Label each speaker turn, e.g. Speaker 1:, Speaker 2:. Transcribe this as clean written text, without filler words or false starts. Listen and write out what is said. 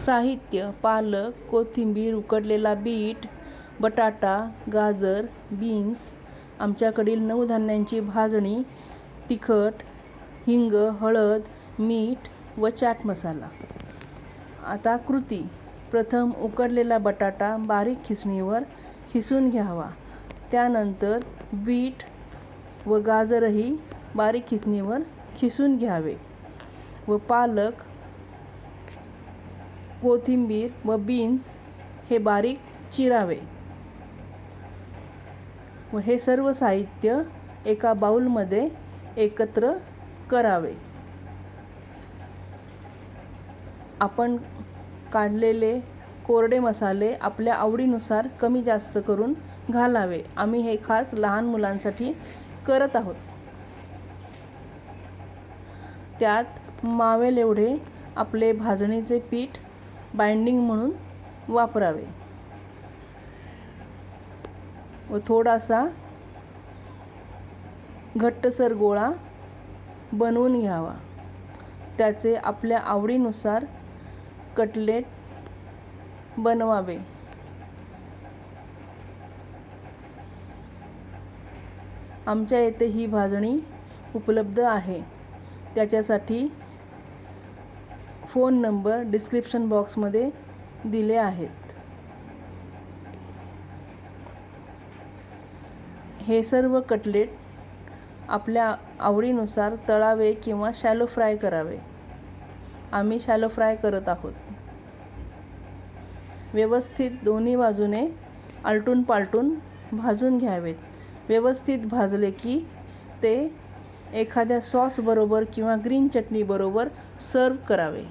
Speaker 1: साहित्य: पालक, कोथिंबीर, उकडलेला बीट, बटाटा, गाजर, बीन्स. आमच्याकडील 9 धान्यांची भाजणी, तिखट, हिंग, हळद, मीठ व चाट मसाला. आता कृती: प्रथम उकडलेला बटाटा बारीक खिसणीवर खिसून घ्यावा. त्यानंतर बीट व गाजरही बारीक खिसणीवर खिसून घ्यावे व पालक, कोथिंबीर व बीन्स हे बारीक चिरावे व हे सर्व साहित्य एका बाउलमध्ये एकत्र करावे. आपण काढलेले कोरडे मसाले आपल्या आवडीनुसार कमी जास्त करून घालावे. आम्ही हे खास लहान मुलांसाठी करत आहोत. त्यात मावेल एवढे आपले भाजणीचे पीठ बाइंडिंग म्हणून वापरावे व थोडासा घट्टसर गोळा बनवून घ्यावा. त्याचे आपल्या आवडीनुसार कटलेट बनवावे. आमच्या येथे ही भाजणी उपलब्ध आहे. त्याच्यासाठी फोन नंबर डिस्क्रिप्शन बॉक्समध्ये दिले आहेत. हे सर्व कटलेट आपल्या आवडीनुसार तळावे किंवा शॅलो फ्राय करावे. आम्ही शॅलो फ्राय करत आहोत. व्यवस्थित दोन्ही बाजूने आलटून पालटून भाजून घ्यावेत. व्यवस्थित भाजले की ते एखाद्या सॉस बरोबर किंवा ग्रीन चटणी बरोबर सर्व करावे.